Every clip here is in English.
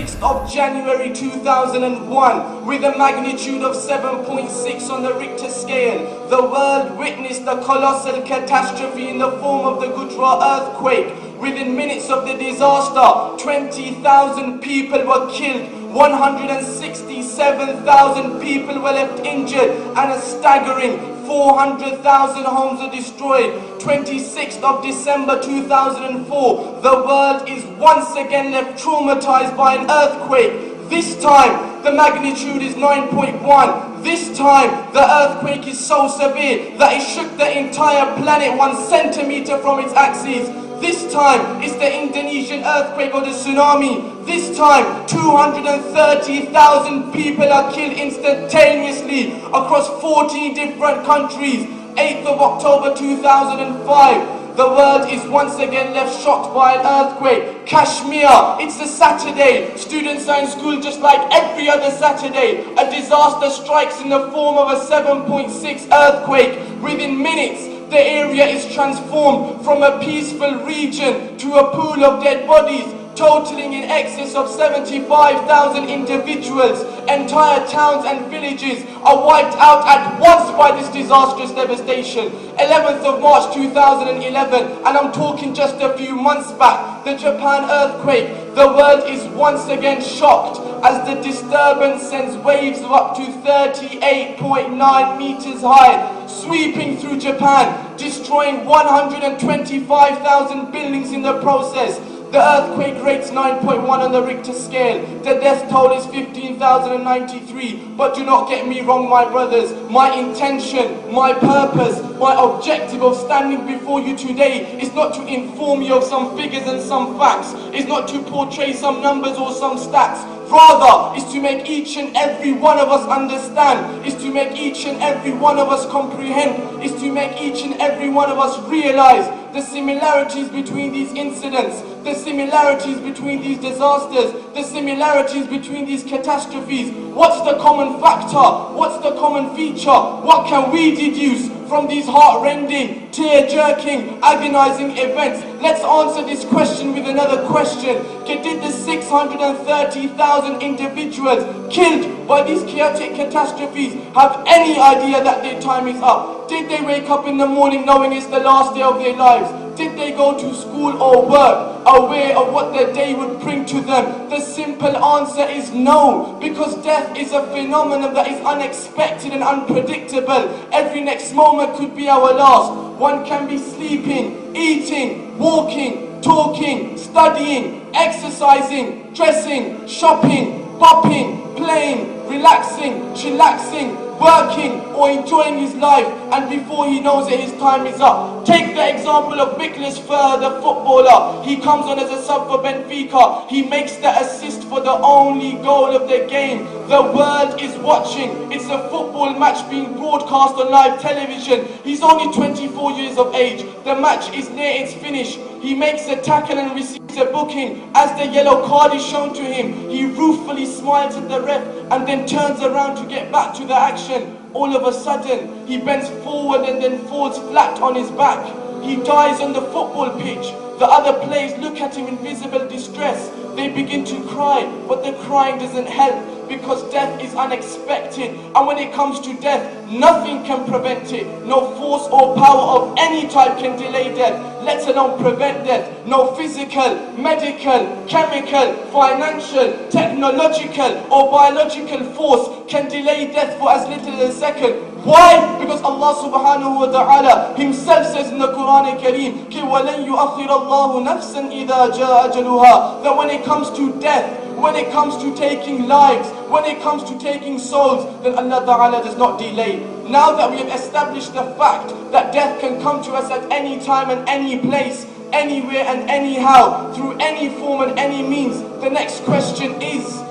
26th of January 2001, with a magnitude of 7.6 on the Richter scale, the world witnessed a colossal catastrophe in the form of the Gudra earthquake. Within minutes of the disaster, 20,000 people were killed, 167,000 people were left injured, and a staggering 400,000 homes were destroyed. 26th of December 2004, the world is once again left traumatized by an earthquake. This time, the magnitude is 9.1. This time, the earthquake is so severe that it shook the entire planet 1 centimeter from its axis. This time, it's the Indonesian earthquake or the tsunami. This time, 230,000 people are killed instantaneously across 14 different countries. 8th of October 2005. The world is once again left shocked by an earthquake. Kashmir, it's a Saturday. Students are in school just like every other Saturday. A disaster strikes in the form of a 7.6 earthquake. Within minutes, the area is transformed from a peaceful region to a pool of dead bodies, totaling in excess of 75,000 individuals. Entire towns and villages are wiped out at once by this disastrous devastation. 11th of March 2011, and I'm talking just a few months back, the Japan earthquake. The world is once again shocked as the disturbance sends waves of up to 38.9 meters high, sweeping through Japan, destroying 125,000 buildings in the process. The earthquake rates 9.1 on the Richter scale. The death toll is 15,093. But do not get me wrong, my brothers. My intention, my purpose, my objective of standing before you today is not to inform you of some figures and some facts. It's not to portray some numbers or some stats. Rather, is to make each and every one of us understand, is to make each and every one of us comprehend, is to make each and every one of us realize the similarities between these incidents, the similarities between these disasters, the similarities between these catastrophes. What's the common factor? What's the common feature? What can we deduce from these heart-rending, tear-jerking, agonizing events? Let's answer this question with another question. Did the 630,000 individuals killed by these chaotic catastrophes have any idea that their time is up? Did they wake up in the morning knowing it's the last day of their lives? Did they go to school or work aware of what their day would bring to them? The simple answer is no, because death is a phenomenon that is unexpected and unpredictable. Every next moment could be our last. One can be sleeping, eating, walking, talking, studying, exercising, dressing, shopping, popping, playing, relaxing, chillaxing, working or enjoying his life, and before he knows it, his time is up. Take the example of Miklas Fer, the footballer. He comes on as a sub for Benfica. He makes the assist for the only goal of the game. The world is watching. It's a football match being broadcast on live television. He's only 24 years of age. The match is near its finish. He makes a tackle and receives a booking. As the yellow card is shown to him, he ruefully smiles at the ref and then turns around to get back to the action. All of a sudden, he bends forward and then falls flat on his back. He dies on the football pitch. The other players look at him in visible distress. They begin to cry, but the crying doesn't help, because death is unexpected, and when it comes to death, nothing can prevent it. No force or power of any type can delay death, let alone prevent death. No physical, medical, chemical, financial, technological or biological force can delay death for as little as a second. Why? Because Allah subhanahu wa ta'ala himself says in the Quran al-Kareem, وَلَنْ يُؤَخِّرَ اللَّهُ نَفْسًا إِذَا جَاءَ أَجَلُهَا, that when it comes to death, when it comes to taking lives, when it comes to taking souls, then Allah Ta'ala does not delay. Now that we have established the fact that death can come to us at any time and any place, anywhere and anyhow, through any form and any means, the next question is,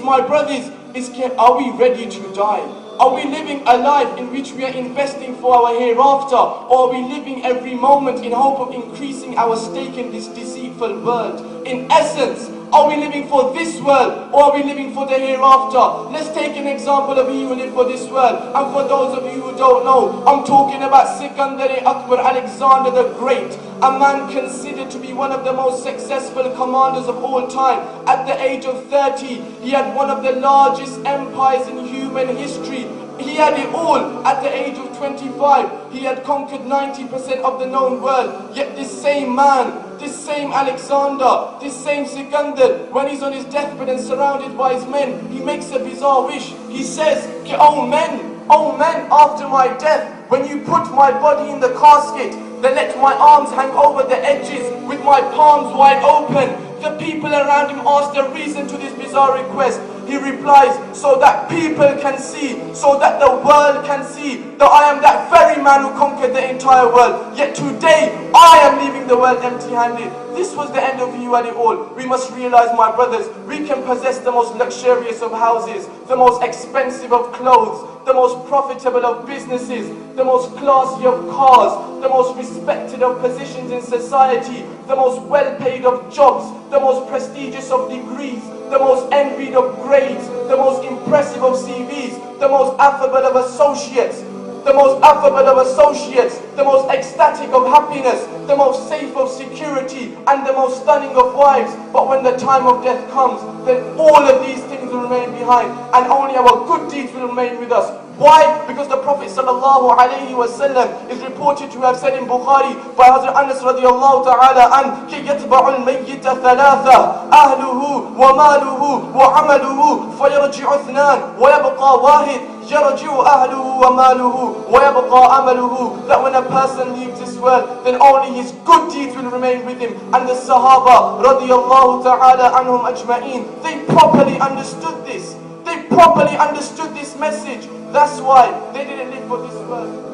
my brothers, are we ready to die? Are we living a life in which we are investing for our hereafter? Or are we living every moment in hope of increasing our stake in this deceitful world? In essence, Are we living for this world, or are we living for the hereafter? Let's take an example of he who lived for this world. And for those of you who don't know, I'm talking about Sikandar Akbar, Alexander the Great, a man considered to be one of the most successful commanders of all time. At the age of 30, he had one of the largest empires in human history. He had it all. At the age of 25, he had conquered 90% of the known world. Yet this same man, this same Alexander, this same Sikandar, when he's on his deathbed and surrounded by his men, he makes a bizarre wish. He says, oh men, after my death, when you put my body in the casket, then let my arms hang over the edges with my palms wide open. The people around him ask the reason to this bizarre request. He replies, so that people can see, so that the world can see that I am that very man who conquered the entire world. Yet today, I am leaving the world empty-handed. This was the end of you and it all. We must realize, my brothers, we can possess the most luxurious of houses, the most expensive of clothes, the most profitable of businesses, the most classy of cars, the most respected of positions in society, the most well-paid of jobs, the most prestigious of degrees, the most envied of grades, the most impressive of CVs, the most affable of associates, the most ecstatic of happiness, the most safe of security, and the most stunning of wives. But when the time of death comes, then all of these things will remain behind, and only our good deeds will remain with us. Why? Because the Prophet sallallahu alaihi wasallam is reported to have said in Bukhari by Hazrat Anas radiallahu ta'ala an, كي يتبع الميت ثلاثة أهله وماله وعمله فيرجع اثنان ويبقى واحد يرجع أهله وماله ويبقى عمله. That when a person leaves this world, then only his good deeds will remain with him. And the Sahaba radiallahu ta'ala anhum ajma'in, they properly understood this. They properly understood this message. That's why they didn't live for this world.